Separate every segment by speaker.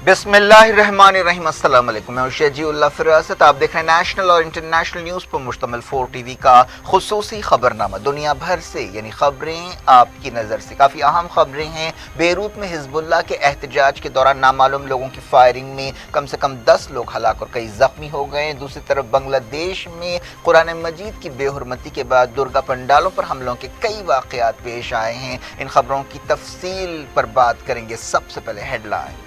Speaker 1: बिस्मिल्लाहिर्रहमानिर्रहीम। अस्सलाम वालेकुम। मैं शजीउल्लाह फिरासत। आप देख रहे हैं नेशनल और इंटरनेशनल न्यूज़ पर मुश्तमिल 4 टीवी का खुसूसी खबरनामा। दुनिया भर से यानी खबरें आपकी नज़र से। काफ़ी अहम खबरें हैं। बेरूत में हिजबुल्लाह के एहतजाज के दौरान नामालूम लोगों की फायरिंग में कम से कम 10 लोग हलाक और कई जख्मी हो गए। दूसरी तरफ बांग्लादेश में कुरान मजीद की बेहुरमती के बाद दुर्गा पंडालों पर हमलों के कई वाक़यात पेश आए हैं। इन खबरों की तफसील पर बात करेंगे। सबसे पहले headline.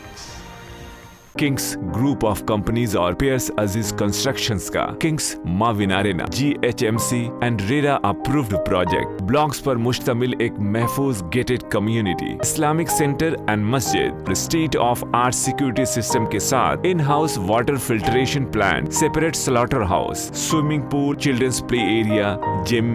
Speaker 2: Kings group of companies और पियर्स अजीज कंस्ट्रक्शंस का Kings Maven arena GHMC and RERA approved project blocks पर मुश्तमिल एक महफूज gated community, Islamic centre and मस्जिद, state of art security system के साथ in house water filtration plant, separate slaughter house, swimming pool, children's play area, gym,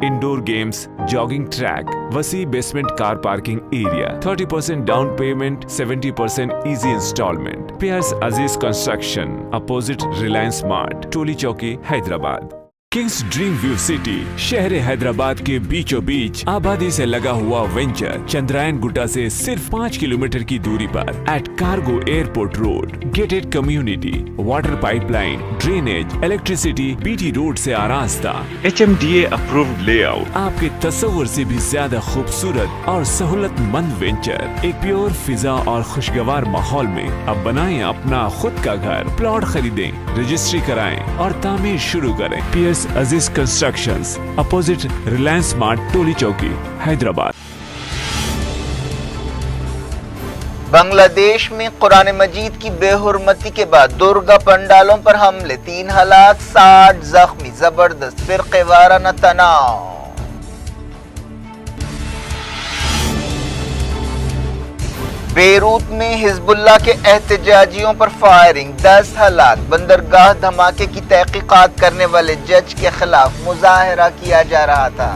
Speaker 2: indoor games, jogging track, वसी basement car parking area, 30% down payment, 70% easy instalment. Piers अजीज construction, opposite Reliance mart, टोली चौकी, Hyderabad. Kings dream view city शहर हैदराबाद के बीचों बीच आबादी से लगा हुआ venture Chandrayaan Gutta से सिर्फ 5 किलोमीटर की दूरी पर at cargo airport road, gated community, water pipeline, drainage, electricity, BT road से आरास्ता, HMDA अप्रूव्ड लेआउट, आपके तस्वर से भी ज्यादा खूबसूरत और सहूलतमंद वेंचर। एक प्योर फिजा और खुशगवार माहौल में अब बनाएं अपना खुद का घर। प्लॉट खरीदें, रजिस्ट्री कराएं और तामीर शुरू करें। Piers Aziz constructions, opposite Reliance mart, टोली चौकी, हैदराबाद।
Speaker 1: बांग्लादेश में कुरान मजीद की बेहुरमती के बाद दुर्गा पंडालों पर हमले, 3 हलाक, 60 जख्मी। जबरदस्त फिरक़ेवाराना तनाव। बेरूत में हिजबुल्लाह के एहतजाजियों पर फायरिंग, 10 हलाक। बंदरगाह धमाके की तहकीकात करने वाले जज के खिलाफ मुजाहरा किया जा रहा था।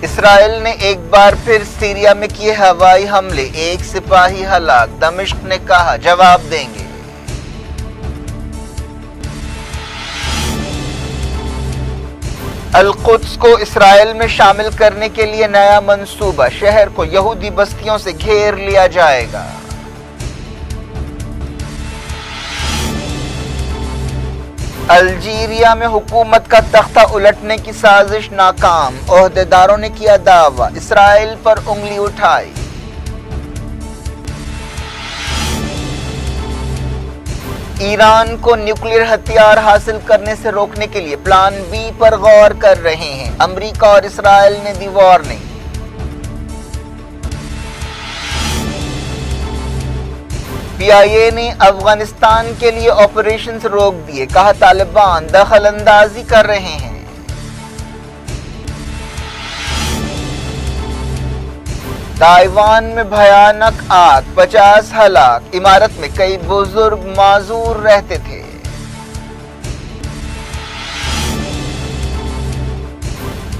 Speaker 1: इसराइल ने एक बार फिर सीरिया में किए हवाई हमले, 1 सिपाही हलाक। दमिश्क ने कहा जवाब देंगे। अल-कुद्स को इसराइल में शामिल करने के लिए नया मंसूबा, शहर को यहूदी बस्तियों से घेर लिया जाएगा। अल्जीरिया में हुकूमत का तख्ता उलटने की साजिश नाकाम, ओहदेदारों ने किया दावा, इसराइल पर उंगली उठाई। ईरान को न्यूक्लियर हथियार हासिल करने से रोकने के लिए प्लान B पर गौर कर रहे हैं। अमेरिका और इसराइल ने दी वार्निंग। PIA ने अफगानिस्तान के लिए ऑपरेशंस रोक दिए, कहा तालिबान दखल अंदाजी कर रहे हैं। ताइवान में भयानक आग, 50 हलाक। इमारत में कई बुजुर्ग माजूर रहते थे।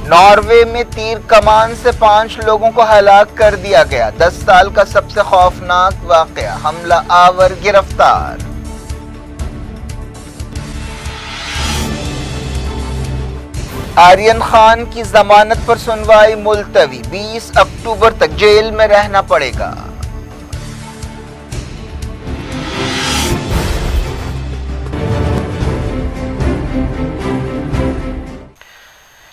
Speaker 1: नॉर्वे में तीर कमान से 5 लोगों को हलाक कर दिया गया। 10 साल का सबसे खौफनाक वाकया, हमला आवर गिरफ्तार। आर्यन खान की जमानत पर सुनवाई मुलतवी, 20 अक्टूबर तक जेल में रहना पड़ेगा।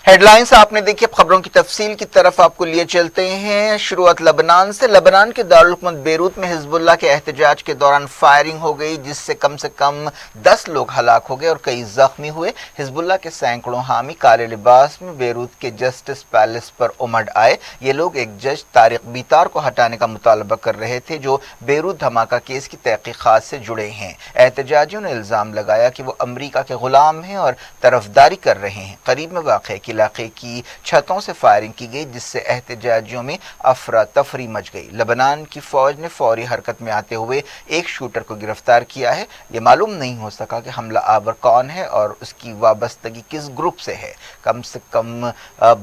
Speaker 1: हेडलाइंस आपने देखी। अब खबरों की तफसील की तरफ आपको लिए चलते हैं। शुरुआत लबनान से। लबनान के दारुल हुकूमत बेरूत में हिजबुल्लाह के एहतजाज के दौरान फायरिंग हो गई, जिससे कम से कम 10 लोग हलाक हो गए और कई जख्मी हुए। हिजबुल्लाह के सैकड़ों हामी काले लिबास में बेरूत के जस्टिस पैलेस पर उमड़ आए। ये लोग एक जज तारिक बीतार को हटाने का मुतालबा कर रहे थे, जो बेरूत धमाका केस की तहकीकात से जुड़े हैं। एहतजाजियों ने इल्जाम लगाया कि वो अमरीका के गुलाम हैं और तरफदारी कर रहे हैं। करीब में वाक़े इलाके की छतों से फायरिंग की गई, जिससे एहतजाजियों में अफरा तफरी मच गई। लबनान की फौज ने फौरी हरकत में आते हुए एक शूटर को गिरफ्तार किया है। ये मालूम नहीं हो सका कि हमला आवर कौन है और उसकी वाबस्तगी किस ग्रुप से है। कम से कम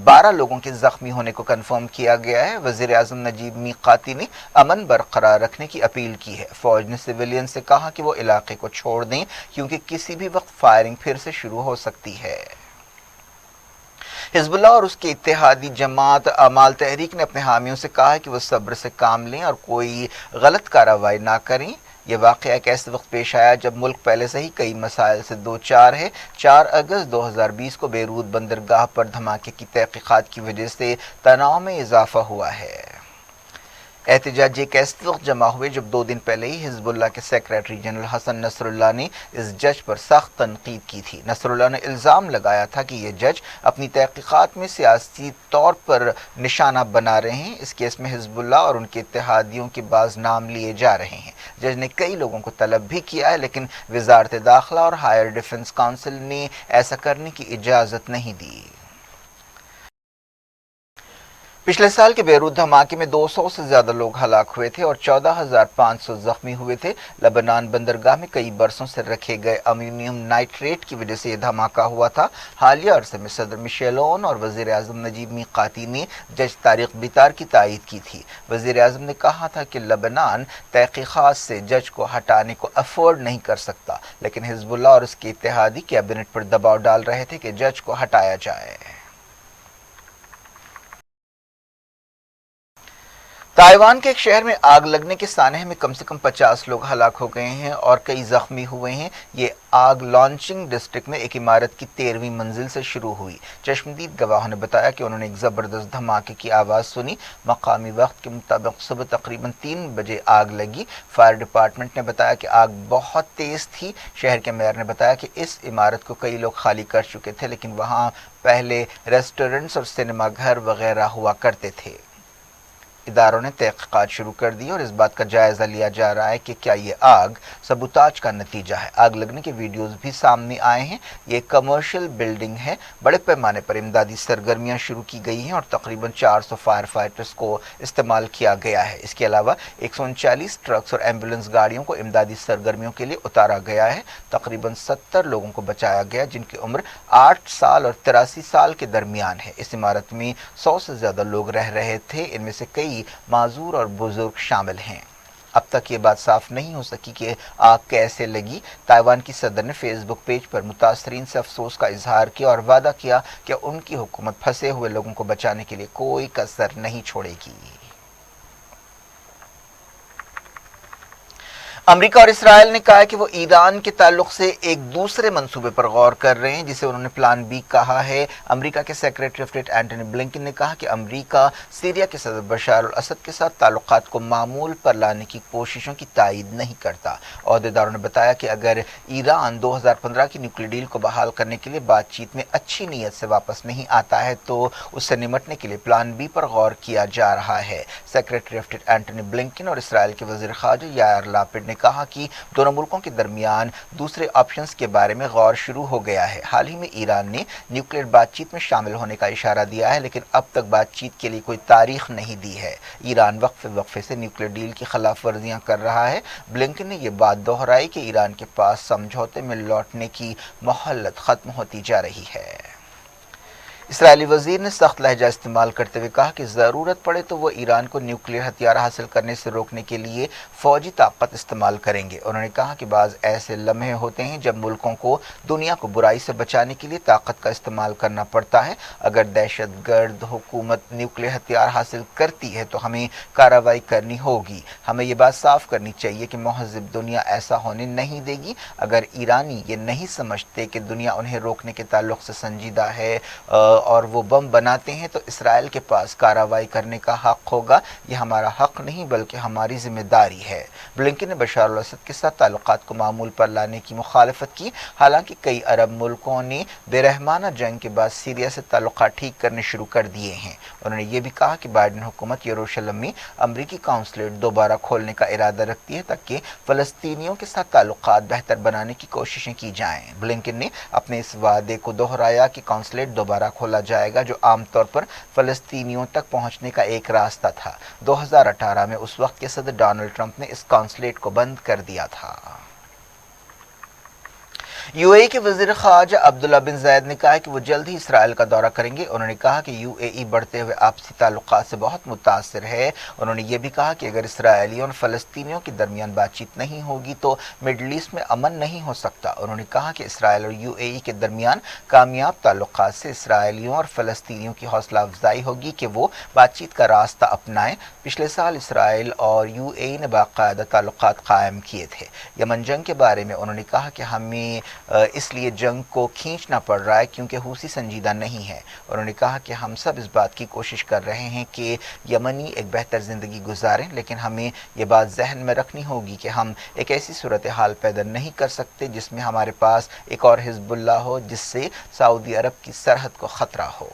Speaker 1: 12 लोगों के जख्मी होने को कन्फर्म किया गया है। वज़ीर आज़म नजीब मीकाती ने अमन बरकरार रखने की अपील की है। फौज ने सिविलियन से कहा कि वो इलाके को छोड़ दें, क्योंकि किसी भी वक्त फायरिंग फिर से शुरू हो सकती है। حزب اللہ اور اس کی اتحادی جماعت اعمال تحریک نے اپنے حامیوں سے کہا ہے کہ وہ صبر سے کام لیں اور کوئی غلط کارروائی نہ کریں۔ یہ واقعہ ایک ایسے وقت پیش آیا جب ملک پہلے سے ہی کئی مسائل سے دوچار ہے۔ 4 اگست 2020 کو بیروت بندرگاہ پر دھماکے کی تحقیقات کی وجہ سے تناؤ میں اضافہ ہوا ہے۔ احتجاجی ایک ایسے وقت جمع ہوئے جب 2 دن پہلے ہی حزب اللہ کے سیکریٹری جنرل حسن نصر اللہ نے اس جج پر سخت تنقید کی تھی۔ نصر اللہ نے الزام لگایا تھا کہ یہ جج اپنی تحقیقات میں سیاسی طور پر نشانہ بنا رہے ہیں۔ اس کیس میں حزب اللہ اور ان کے اتحادیوں کے بعض نام لیے جا رہے ہیں۔ جج نے کئی لوگوں کو طلب بھی کیا ہے، لیکن وزارت داخلہ اور ہائر ڈیفنس کونسل نے ایسا کرنے کی اجازت نہیں دی۔ پچھلے سال کے بیروت دھماکے میں 200 سے زیادہ لوگ ہلاک ہوئے تھے اور 14,500 زخمی ہوئے تھے۔ لبنان بندرگاہ میں کئی برسوں سے رکھے گئے امونیم نائٹریٹ کی وجہ سے یہ دھماکہ ہوا تھا۔ حالیہ عرصے میں صدر میشیل عون اور وزیر اعظم نجیب میقاتی نے جج طارق بیطار کی تائید کی تھی۔ وزیر اعظم نے کہا تھا کہ لبنان تحقیقات سے جج کو ہٹانے کو افورڈ نہیں کر سکتا، لیکن حزب اللہ اور اس کے اتحادی کیبنٹ پر دباؤ ڈال رہے تھے کہ جج کو ہٹایا جائے۔ تائیوان کے ایک شہر میں آگ لگنے کے سانحے میں کم سے کم 50 لوگ ہلاک ہو گئے ہیں اور کئی زخمی ہوئے ہیں۔ یہ آگ لانچنگ ڈسٹرکٹ میں ایک عمارت کی 13ویں منزل سے شروع ہوئی۔ چشمدید گواہوں نے بتایا کہ انہوں نے ایک زبردست دھماکے کی آواز سنی۔ مقامی وقت کے مطابق صبح تقریباً 3 بجے آگ لگی۔ فائر ڈپارٹمنٹ نے بتایا کہ آگ بہت تیز تھی۔ شہر کے میئر نے بتایا کہ اس عمارت کو کئی لوگ خالی کر چکے تھے، لیکن وہاں پہلے ریسٹورنٹس اور سینما گھر وغیرہ ہوا کرتے تھے۔ اداروں نے تحقیقات شروع کر دی اور اس بات کا جائزہ لیا جا رہا ہے کہ کیا یہ آگ سبوتاج کا نتیجہ ہے۔ آگ لگنے کے ویڈیوز بھی سامنے آئے ہیں۔ یہ ایک کمرشل بلڈنگ ہے۔ بڑے پیمانے پر امدادی سرگرمیاں شروع کی گئی ہیں اور تقریباً 400 فائر فائٹرز کو استعمال کیا گیا ہے۔ اس کے علاوہ 139 ٹرکس اور ایمبولینس گاڑیوں کو امدادی سرگرمیوں کے لیے اتارا گیا ہے۔ تقریباً 70 لوگوں کو بچایا گیا جن کی عمر 8 سال اور 83 سال کے درمیان ہے۔ اس عمارت میں 100 سے زیادہ لوگ رہ رہے تھے، ان میں سے کئی معذور اور بزرگ شامل ہیں۔ اب تک یہ بات صاف نہیں ہو سکی کہ آگ کیسے لگی۔ تائیوان کی صدر نے فیس بک پیج پر متاثرین سے افسوس کا اظہار کیا اور وعدہ کیا کہ ان کی حکومت پھنسے ہوئے لوگوں کو بچانے کے لیے کوئی کسر نہیں چھوڑے گی۔ امریکہ اور اسرائیل نے کہا ہے کہ وہ ایران کے تعلق سے ایک دوسرے منصوبے پر غور کر رہے ہیں جسے انہوں نے پلان بی کہا ہے۔ امریکہ کے secretary of state Antony Blinken نے کہا کہ امریکہ سیریا کے صدر بشار الاسد کے ساتھ تعلقات کو معمول پر لانے کی کوششوں کی تائید نہیں کرتا۔ عہدیداروں نے بتایا کہ اگر ایران 2015 کی نیوکلیئر ڈیل کو بحال کرنے کے لیے بات چیت میں اچھی نیت سے واپس نہیں آتا ہے تو اس سے نمٹنے کے لیے پلان بی پر غور کیا جا رہا ہے۔ Secretary of state Antony Blinken اور اسرائیل کے وزیر خارجہ یائر لاپڈ نے کہا کہ دونوں ملکوں کے درمیان دوسرے آپشنز کے بارے میں غور شروع ہو گیا ہے۔ حال ہی میں ایران نے نیوکلیئر بات چیت میں شامل ہونے کا اشارہ دیا ہے، لیکن اب تک بات چیت کے لیے کوئی تاریخ نہیں دی ہے۔ ایران وقفے سے نیوکلیئر ڈیل کی خلاف ورزیاں کر رہا ہے۔ بلنکن نے یہ بات دہرائی کہ ایران کے پاس سمجھوتے میں لوٹنے کی مہلت ختم ہوتی جا رہی ہے۔ اسرائیلی وزیر نے سخت لہجہ استعمال کرتے ہوئے کہا کہ ضرورت پڑے تو وہ ایران کو نیوکلیئر ہتھیار حاصل کرنے سے روکنے کے لیے فوجی طاقت استعمال کریں گے۔ انہوں نے کہا کہ بعض ایسے لمحے ہوتے ہیں جب ملکوں کو دنیا کو برائی سے بچانے کے لیے طاقت کا استعمال کرنا پڑتا ہے۔ اگر دہشت گرد حکومت نیوکلیئر ہتھیار حاصل کرتی ہے تو ہمیں کارروائی کرنی ہوگی۔ ہمیں یہ بات صاف کرنی چاہیے کہ مہذب دنیا ایسا ہونے نہیں دے گی۔ اگر ایرانی یہ نہیں سمجھتے کہ دنیا انہیں روکنے کے تعلق سے سنجیدہ ہے اور وہ بم بناتے ہیں تو اسرائیل کے پاس کارروائی کرنے کا حق ہوگا۔ یہ ہمارا حق نہیں بلکہ ہماری ذمہ داری ہے۔ بلنکن نے بشار الاسد کے ساتھ تعلقات کو معمول پر لانے کی مخالفت کی۔ حالانکہ کئی عرب ملکوں نے بے رحمانہ جنگ کے بعد سیریا سے تعلقات ٹھیک کرنے شروع کر دیے ہیں۔ انہوں نے یہ بھی کہا کہ بائیڈن حکومت یروشلم میں امریکی قونصلیٹ دوبارہ کھولنے کا ارادہ رکھتی ہے تاکہ فلسطینیوں کے ساتھ تعلقات بہتر بنانے کی کوششیں کی جائیں۔ بلنکن نے اپنے اس وعدے کو دہرایا کہ قونصلیٹ دوبارہ کھولا جائے گا جو عام طور پر فلسطینیوں تک پہنچنے کا ایک راستہ تھا۔ 2018 میں اس وقت کے صدر ڈونلڈ ٹرمپ نے اس قونصلیٹ کو بند کر دیا تھا۔ यूएई के वजीर ख़ारजा अब्दुल्ला बिन ज़ायद ने कहा है कि वो जल्द ही इसराइल का दौरा करेंगे। उन्होंने कहा कि यूएई बढ़ते हुए आपसी ताल्लुकात से बहुत मुतासिर है। उन्होंने ये भी कहा कि अगर इसराइलियों और फ़लस्तीनियों के दरमियान बातचीत नहीं होगी तो मिडल ईस्ट में अमन नहीं हो सकता। उन्होंने कहा कि इसराइल और यूएई के दरमियान कामयाब ताल्लुकात से इसराइलियों और फ़लस्तीनियों की हौसला अफजाई होगी कि वो बातचीत का रास्ता अपनाएं। पिछले साल इसराइल और यूएई ने बाकायदा ताल्लुकात कायम किए थे। यमन जंग के बारे में उन्होंने कहा कि हमें इसलिए जंग को खींचना पड़ रहा है क्योंकि हूसी संजीदा नहीं है। उन्होंने कहा कि हम सब इस बात की कोशिश कर रहे हैं कि यमनी एक बेहतर ज़िंदगी गुजारें, लेकिन हमें ये बात जहन में रखनी होगी कि हम एक ऐसी सूरत हाल पैदा नहीं कर सकते जिसमें हमारे पास एक और हिजबुल्लाह हो जिससे सऊदी अरब की सरहद को ख़तरा हो।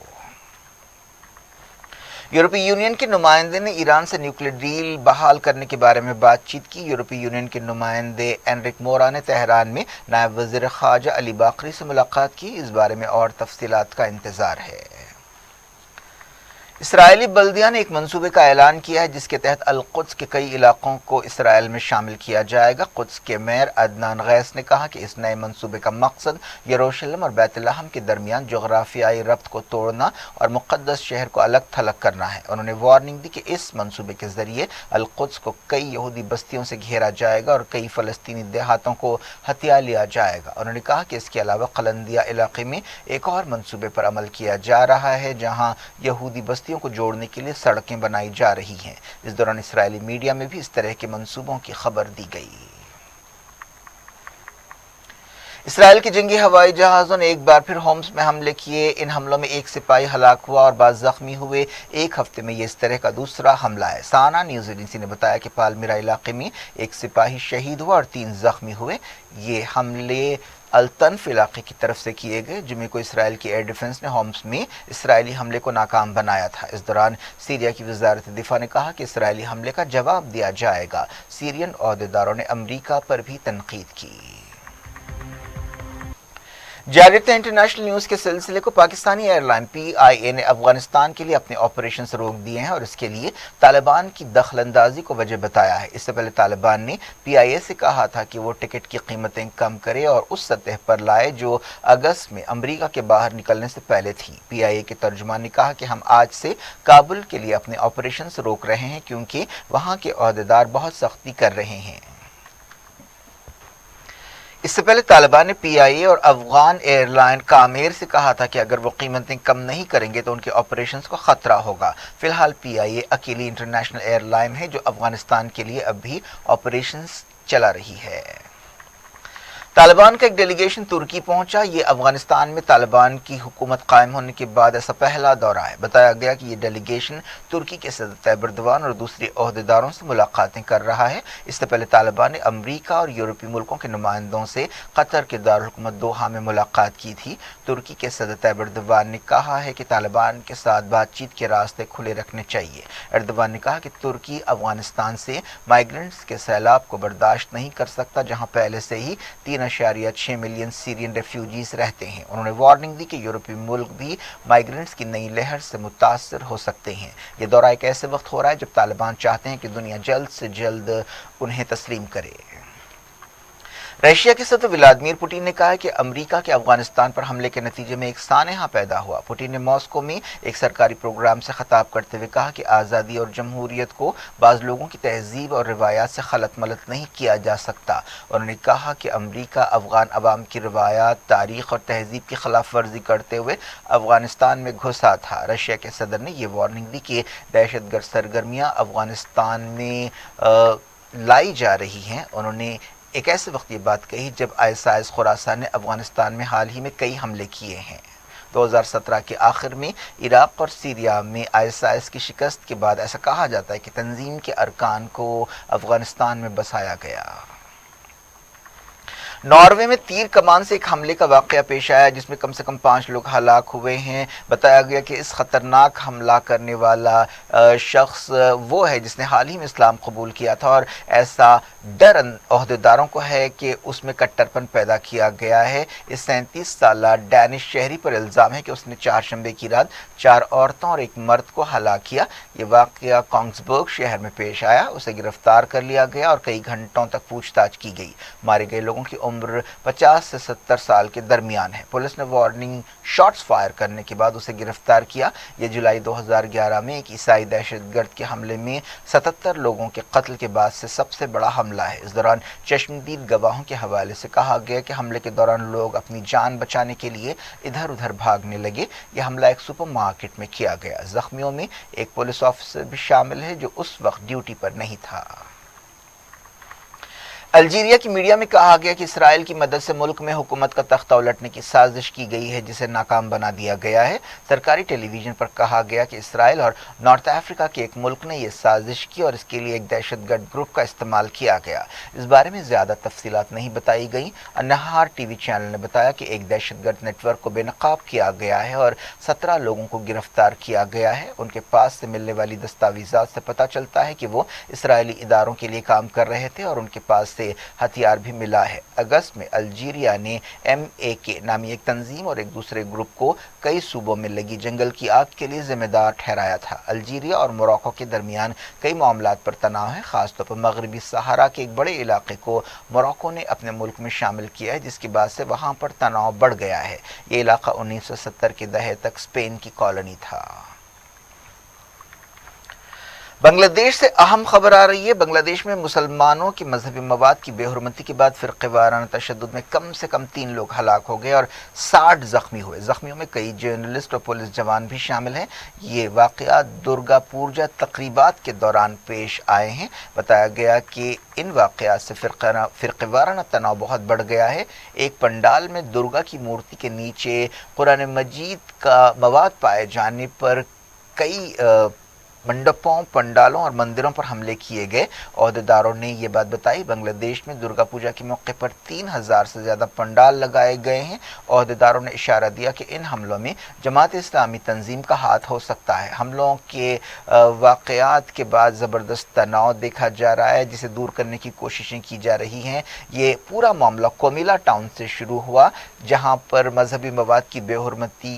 Speaker 1: यूरोपीय यूनियन के नुमाइंदे ने ईरान से न्यूक्लियर डील बहाल करने के बारे में बातचीत की। यूरोपीय यूनियन के नुमाइंदे एनरिक मोरा ने तेहरान में नायब वज़ीर ख़ारजा अली बाकरी से मुलाकात की। इस बारे में और तफसीलात का इंतज़ार है। इसराइली बल्दिया ने एक मंसूबे का ऐलान किया है जिसके तहत अल-कुद्स के कई इलाकों को इसराइल में शामिल किया जाएगा। कुद्स के मेयर अदनान गैस ने कहा कि इस नए मंसूबे का मकसद यरूशलेम और बैतलहम के दरमियान जोग्राफियाई रब्त को तोड़ना और मुक़द्दस शहर को अलग थलग करना है। उन्होंने वार्निंग दी कि इस मंसूबे के जरिए अल-कुद्स को कई यहूदी बस्तियों से घेरा जाएगा और कई फ़लस्तीनी देहातों को हथिया लिया जाएगा। उन्होंने कहा कि इसके अलावा कलंदिया इलाके में एक और मंसूबे पर अमल किया जा रहा है जहाँ यहूदी बस्तियों को जोड़ने के लिए सड़कें बनाई जा रही हैं। इस दौरान इस्राएली मीडिया में भी इस तरह के मंसूबों की खबर दी गई। इसराइल के जंगी हवाई जहाज़ों ने एक बार फिर होम्स में हमले किए। इन हमलों में एक सिपाही हलाक हुआ और बाज़ जख्मी हुए। एक हफ्ते में ये इस तरह का दूसरा हमला है। साना न्यूज़ एजेंसी ने बताया कि पालमिरा इलाके में एक सिपाही शहीद हुआ और 3 जख्मी हुए। ये हमले अल-तन्फ इलाके की तरफ से किए गए जिनमें को इसराइल की एयर डिफेंस ने होम्स में इसराइली हमले को नाकाम बनाया था। इस दौरान सीरिया की वजारत दिफा ने कहा कि इसराइली हमले का जवाब दिया जाएगा। सीरियन ओहदेदारों ने अमरीका पर भी तनकीद की। जारी इंटरनेशनल न्यूज़ के सिलसिले को पाकिस्तानी एयरलाइन PIA ने अफगानिस्तान के लिए अपने ऑपरेशन रोक दिए हैं और इसके लिए तालिबान की दखलंदाजी को वजह बताया है। इससे पहले तालिबान ने PIA से कहा था कि वो टिकट की कीमतें कम करे और उस सतह पर लाए जो अगस्त में अमेरिका के बाहर निकलने से पहले थी। PIA के तर्जुमान ने कहा कि हम आज से काबुल के लिए अपने ऑपरेशन रोक रहे हैं क्योंकि वहाँ के ओहदेदार बहुत सख्ती कर रहे हैं। इससे पहले तालिबान ने PIA और अफगान एयरलाइन कामेर से कहा था कि अगर वो कीमतें कम नहीं करेंगे तो उनके ऑपरेशंस को खतरा होगा। फिलहाल PIA अकेली इंटरनेशनल एयरलाइन है जो अफगानिस्तान के लिए अब भी ऑपरेशंस चला रही है। तालिबान का एक डेलीगेशन तुर्की पहुंचा। ये अफगानिस्तान में तालिबान की हुकूमत कायम होने के बाद ऐसा पहला दौरा है। बताया गया कि ये डेलीगेशन तुर्की के सदर तैयब एर्दोगान और दूसरे ओहदेदारों से मुलाकातें कर रहा है। इससे पहले तालिबान ने अमरीका और यूरोपीय मुल्कों के नुमाइंदों से कतर के दारुल-हुकूमत दोहा में मुलाकात की थी। तुर्की के सदर तैयब एर्दोगान ने कहा है कि तालिबान के साथ बातचीत के रास्ते खुले रखने चाहिए। एर्दोगान ने कहा कि तुर्की अफगानिस्तान से माइग्रेंट्स के सैलाब को बर्दाश्त नहीं कर सकता जहाँ पहले से ही 3.6 मिलियन सीरियन रेफ्यूजीज रहते हैं। उन्होंने वार्निंग दी कि यूरोपीय मुल्क भी माइग्रेंट्स की नई लहर से मुतासर हो सकते हैं। ये दौरा एक ऐसे वक्त हो रहा है जब तालिबान चाहते हैं कि दुनिया जल्द से जल्द उन्हें तस्लीम करे। रशिया के सदर व्लादिमीर पुतिन ने कहा है कि अमेरिका के अफगानिस्तान पर हमले के नतीजे में एक सानहा पैदा हुआ। पुतिन ने मॉस्को में एक सरकारी प्रोग्राम से खिताब करते हुए कहा कि आज़ादी और जमहूरियत को बाज़ लोगों की तहजीब और रिवायात से खलत मलत नहीं किया जा सकता। उन्होंने कहा कि अमेरिका अफगान अवाम की रिवायात, तारीख़ और तहजीब की खिलाफ वर्जी करते हुए अफगानिस्तान में घुसा था। रशिया के सदर ने यह वार्निंग दी कि दहशतगर्द सरगर्मियाँ अफगानिस्तान में लाई जा रही हैं। उन्होंने एक ऐसे वक्त ये बात कही जब ISIS खुरासान ने अफगानिस्तान में हाल ही में कई हमले किए हैं। 2017 के आखिर में इराक और सीरिया में ISIS की शिकस्त के बाद ऐसा कहा जाता है कि तंजीम के अरकान को अफगानिस्तान में बसाया गया। नॉर्वे में तीर कमान से एक हमले का वाक़या पेश आया जिसमें कम से कम 5 लोग हलाक हुए हैं। बताया गया कि इस ख़तरनाक हमला करने वाला शख्स वो है जिसने हाल ही में इस्लाम कबूल किया था और ऐसा ڈر عہدیداروں کو ہے کہ اس میں کٹرپن پیدا کیا گیا ہے۔ اس 37 سالہ ڈینش شہری پر الزام ہے کہ اس نے چہارشنبے کی رات 4 عورتوں اور ایک مرد کو ہلاک کیا۔ یہ واقعہ کانگسبرگ شہر میں پیش آیا۔ اسے گرفتار کر لیا گیا اور کئی گھنٹوں تک پوچھ تاچھ کی گئی۔ مارے گئے لوگوں کی عمر 50 سے 70 سال کے درمیان ہے۔ پولیس نے وارننگ شاٹس فائر کرنے کے بعد اسے گرفتار کیا۔ یہ جولائی 2011 میں ایک عیسائی دہشت گرد کے حملے میں 77 لوگوں کے قتل کے بعد سے سب سے بڑا حملہ ہے۔ اس دوران چشمدید گواہوں کے حوالے سے کہا گیا کہ حملے کے دوران لوگ اپنی جان بچانے کے لیے ادھر ادھر بھاگنے لگے۔ یہ حملہ ایک سپر مارکیٹ میں کیا گیا۔ زخمیوں میں ایک پولیس آفیسر بھی شامل ہے جو اس وقت ڈیوٹی پر نہیں تھا۔ الجیریا کی میڈیا میں کہا گیا کہ اسرائیل کی مدد سے ملک میں حکومت کا تختہ الٹنے کی سازش کی گئی ہے جسے ناکام بنا دیا گیا ہے۔ سرکاری ٹیلی ویژن پر کہا گیا کہ اسرائیل اور نارتھ افریقہ کے ایک ملک نے یہ سازش کی اور اس کے لیے ایک دہشت گرد گروپ کا استعمال کیا گیا۔ اس بارے میں زیادہ تفصیلات نہیں بتائی گئیں۔ النہار ٹی وی چینل نے بتایا کہ ایک دہشت گرد نیٹ ورک کو بے نقاب کیا گیا ہے اور 17 لوگوں کو گرفتار کیا گیا ہے۔ ان کے پاس سے ملنے والی دستاویزات سے پتہ چلتا ہے کہ وہ اسرائیلی اداروں کے لیے کام کر رہے تھے اور ان کے پاس سے ہتھیار بھی ملا ہے۔ اگست میں الجیریا نے MAK نامی ایک تنظیم اور ایک دوسرے گروپ کو کئی صوبوں میں لگی جنگل کی آگ کے لیے ذمہ دار ٹھہرایا تھا۔ الجیریا اور موراکو کے درمیان کئی معاملات پر تناؤ ہے، خاص طور پر مغربی صحارا کے ایک بڑے علاقے کو موراکو نے اپنے ملک میں شامل کیا ہے جس کے بعد سے وہاں پر تناؤ بڑھ گیا ہے۔ یہ علاقہ 1970 کے دہے تک اسپین کی کالونی تھا۔ بنگلہ دیش سے اہم خبر آ رہی ہے۔ بنگلہ دیش میں مسلمانوں کی مذہبی مواد کی بے حرمتی کے بعد فرقہ وارانہ تشدد میں کم سے کم 3 لوگ ہلاک ہو گئے اور 60 زخمی ہوئے۔ زخمیوں میں کئی جرنلسٹ اور پولیس جوان بھی شامل ہیں۔ یہ واقعات درگا پوجا تقریبات کے دوران پیش آئے ہیں۔ بتایا گیا کہ ان واقعات سے فرقہ وارانہ تناؤ بہت بڑھ گیا ہے۔ ایک پنڈال میں درگا کی مورتی کے نیچے قرآن مجید کا مواد پائے جانے پر کئی منڈپوں، پنڈالوں اور مندروں پر حملے کیے گئے۔ عہدیداروں نے یہ بات بتائی۔ بنگلہ دیش میں درگا پوجا کے موقع پر 3000 سے زیادہ پنڈال لگائے گئے ہیں۔ عہدیداروں نے اشارہ دیا کہ ان حملوں میں جماعت اسلامی تنظیم کا ہاتھ ہو سکتا ہے۔ حملوں کے واقعات کے بعد زبردست تناؤ دیکھا جا رہا ہے جسے دور کرنے کی کوششیں کی جا رہی ہیں۔ یہ پورا معاملہ کومیلا ٹاؤن سے شروع ہوا جہاں پر مذہبی مواد کی بے حرمتی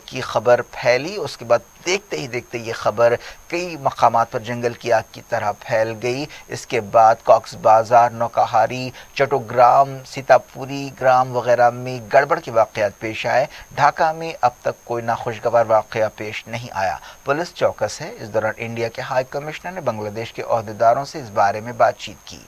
Speaker 1: کی خبر پھیلی۔ اس کے بعد دیکھتے ہی دیکھتے یہ خبر کئی مقامات پر جنگل کی آگ کی طرح پھیل گئی۔ اس کے بعد کاکس بازار، نوکاہاری، چٹوگرام، سیتاپوری گرام وغیرہ میں گڑبڑ کے واقعات پیش آئے۔ ڈھاکہ میں اب تک کوئی ناخوشگوار واقعہ پیش نہیں آیا۔ پولیس چوکس ہے۔ اس دوران انڈیا کے ہائی کمشنر نے بنگلہ دیش کے عہدیداروں سے اس بارے میں بات چیت کی۔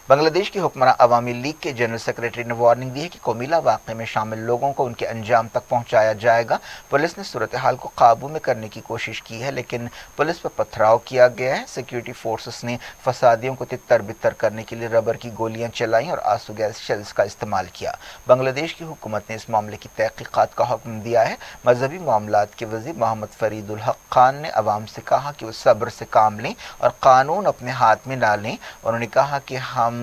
Speaker 1: بنگلہ دیش کی حکمراں عوامی لیگ کے جنرل سیکریٹری نے وارننگ دی ہے کہ کومیلا واقعے میں شامل لوگوں کو ان کے انجام تک پہنچایا جائے گا۔ پولیس نے صورتحال کو قابو میں کرنے کی کوشش کی ہے لیکن پولیس پر پتھراؤ کیا گیا ہے۔ سیکیورٹی فورسز نے فسادیوں کو تتر بتر کرنے کے لیے ربر کی گولیاں چلائیں اور آنسو گیس شیلز کا استعمال کیا۔ بنگلہ دیش کی حکومت نے اس معاملے کی تحقیقات کا حکم دیا ہے۔ مذہبی معاملات کے وزیر محمد فرید الحق خان نے عوام سے کہا کہ وہ صبر سے کام لیں اور قانون اپنے ہاتھ میں نہ لیں۔ انہوں نے کہا کہ ہم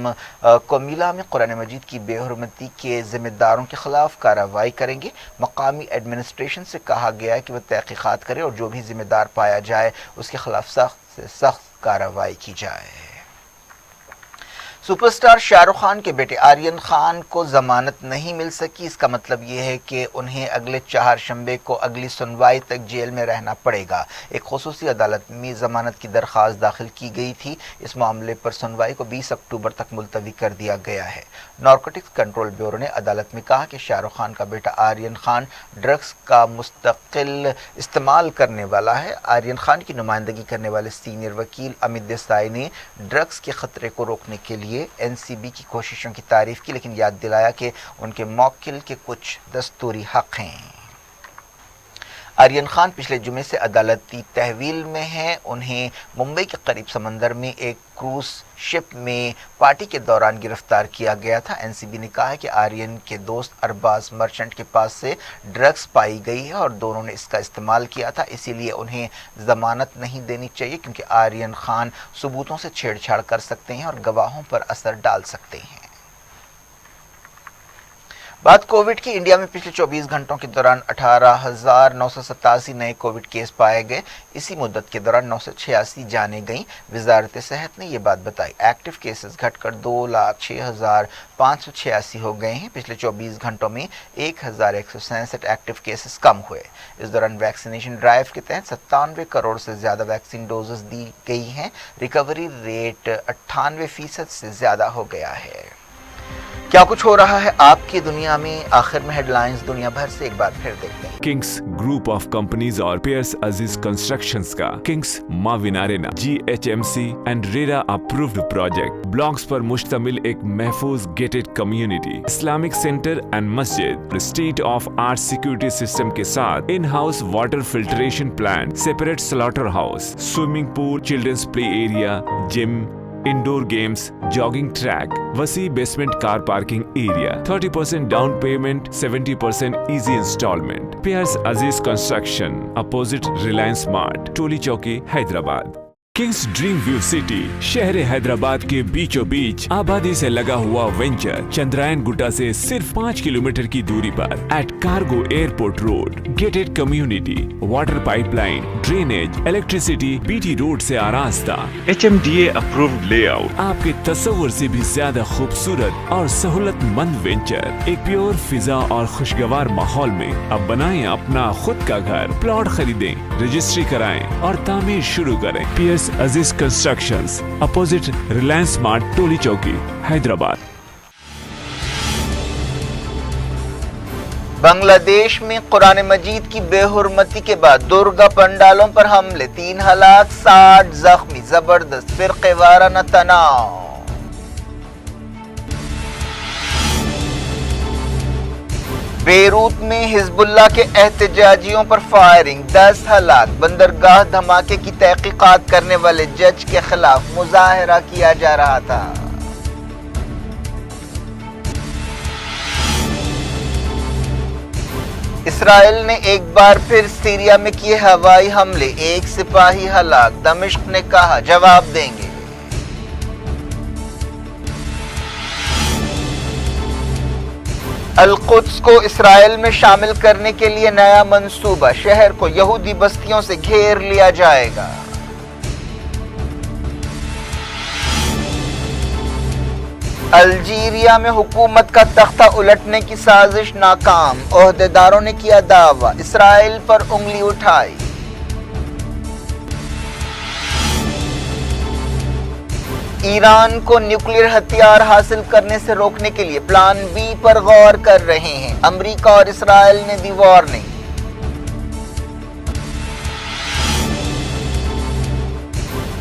Speaker 1: کومیلا میں قرآن مجید کی بے حرمتی کے ذمہ داروں کے خلاف کارروائی کریں گے۔ مقامی ایڈمنسٹریشن سے کہا گیا ہے کہ وہ تحقیقات کرے اور جو بھی ذمہ دار پایا جائے اس کے خلاف سخت سے سخت کارروائی کی جائے۔ سپر اسٹار شاہ رخ خان کے بیٹے آرین خان کو ضمانت نہیں مل سکی۔ اس کا مطلب یہ ہے کہ انہیں اگلے چہارشنبے کو اگلی سنوائی تک جیل میں رہنا پڑے گا۔ ایک خصوصی عدالت میں ضمانت کی درخواست داخل کی گئی تھی۔ اس معاملے پر سنوائی کو 20 اکتوبر تک ملتوی کر دیا گیا ہے۔ نارکوٹکس کنٹرول بیورو نے عدالت میں کہا کہ شاہ رخ خان کا بیٹا آرین خان ڈرگس کا مستقل استعمال کرنے والا ہے۔ آرین خان کی نمائندگی کرنے والے سینئر وکیل امت دیسائی نے ڈرگس کے خطرے کو روکنے کے لیے NCB کی کوششوں کی تعریف کی لیکن یاد دلایا کہ ان کے موکل کے کچھ دستوری حق ہیں۔ آرین خان پچھلے جمعے سے عدالتی تحویل میں ہیں۔ انہیں ممبئی کے قریب سمندر میں ایک کروز شپ میں پارٹی کے دوران گرفتار کیا گیا تھا۔ NCB نے کہا ہے کہ آرین کے دوست ارباز مرچنٹ کے پاس سے ڈرگس پائی گئی ہے اور دونوں نے اس کا استعمال کیا تھا، اسی لیے انہیں ضمانت نہیں دینی چاہیے کیونکہ آرین خان ثبوتوں سے چھیڑ چھاڑ کر سکتے ہیں اور گواہوں پر اثر ڈال سکتے ہیں۔ बात कोविड की। इंडिया में पिछले 24 घंटों के दौरान 18,987 नए कोविड केस पाए गए। इसी मुद्दत के दौरान 986 जानें गईं। वजारत सेहत ने ये बात बताई। एक्टिव केसेस घटकर 2,06,586 हो गए हैं। पिछले 24 घंटों में 1,167 एक्टिव केसेस कम हुए। इस दौरान वैक्सीनेशन ड्राइव के तहत 97 करोड़ से ज्यादा वैक्सीन डोजेस दी गई हैं। रिकवरी रेट 98% से ज्यादा हो गया है। क्या कुछ हो रहा है आपकी दुनिया में, आखिर में हेडलाइंस दुनिया भर से एक बार फिर देखते हैं।
Speaker 2: किंग्स ग्रुप ऑफ कंपनीज और पेयर्स अजीज कंस्ट्रक्शंस का Kings Maven arena GHMC and RERA approved project blocks पर मुश्तमिल एक महफूज gated community, Islamic centre and मस्जिद, state of art security system के साथ in house water filtration plant, separate slaughter house, swimming pool, children's play area, gym, indoor games, jogging track, वसी basement car parking area, 30% down payment, 70% easy instalment. Peers अजीज construction, opposite Reliance mart, टोली चौकी, Hyderabad. Kings dream view city शहर हैदराबाद के बीचों बीच आबादी से लगा हुआ venture Chandrayaan Gutta से सिर्फ 5 किलोमीटर की दूरी पर at cargo airport road, gated community, water pipeline, drainage, electricity, BT road से आरास्ता, HMDA अप्रूव्ड लेआउट, आपके तस्वुर से भी ज्यादा खूबसूरत और सहूलतमंद वेंचर एक प्योर फिजा और खुशगवार माहौल में। अब बनाएं अपना खुद का घर, प्लॉट खरीदें, रजिस्ट्री कराएं और तामीर शुरू करें। Piers Aziz constructions, opposite Reliance mart, टोली चौकी, हैदराबाद।
Speaker 1: बांग्लादेश में कुरान मजीद की बेहुरमती के बाद दुर्गा पंडालों पर हमले, 3 हलाक, 60 जख्मी, जबरदस्त फिरक़ेवाराना तनाव। बेरूत में हिजबुल्लाह के एहतजाजियों पर फायरिंग, 10 हलाक। बंदरगाह धमाके की तहकीकात करने वाले जज के खिलाफ मुजाहरा किया जा रहा था। इसराइल ने एक बार फिर सीरिया में किए हवाई हमले, 1 सिपाही हलाक। दमिश्क ने कहा जवाब देंगे। अल-कुद्स को इसराइल में शामिल करने के लिए नया मंसूबा, शहर को यहूदी बस्तियों से घेर लिया जाएगा। अल्जीरिया में हुकूमत का तख्ता उलटने की साजिश नाकाम, ओहदेदारों ने किया दावा, इसराइल पर उंगली उठाई। ईरान को न्यूक्लियर हथियार हासिल करने से रोकने के लिए प्लान B पर गौर कर रहे हैं। अमेरिका और इसराइल ने दी वार्निंग।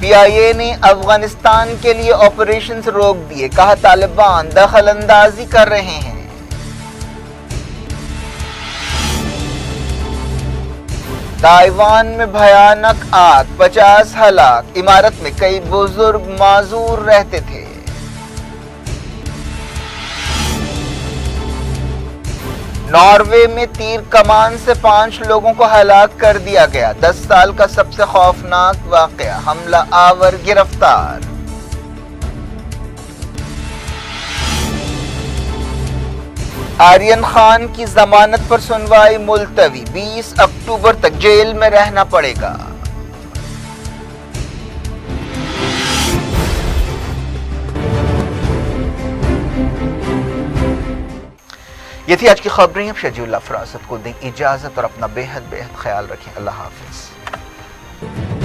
Speaker 1: PIA ने अफगानिस्तान के लिए ऑपरेशंस रोक दिए, कहा तालिबान दखल अंदाजी कर रहे हैं। ताइवान में भयानक आग, 50 हलाक। इमारत में कई बुजुर्ग माजूर रहते थे। नॉर्वे में तीर कमान से 5 लोगों को हलाक कर दिया गया। 10 साल का सबसे खौफनाक वाकया, हमला आवर गिरफ्तार। आर्यन खान की जमानत पर सुनवाई मुलतवी, 20 अक्टूबर तक जेल में रहना पड़ेगा। ये थी आज की खबरें। अब शजीउल्लाह फरासत को दें इजाजत और अपना बेहद ख्याल रखें। अल्लाह हाफिज।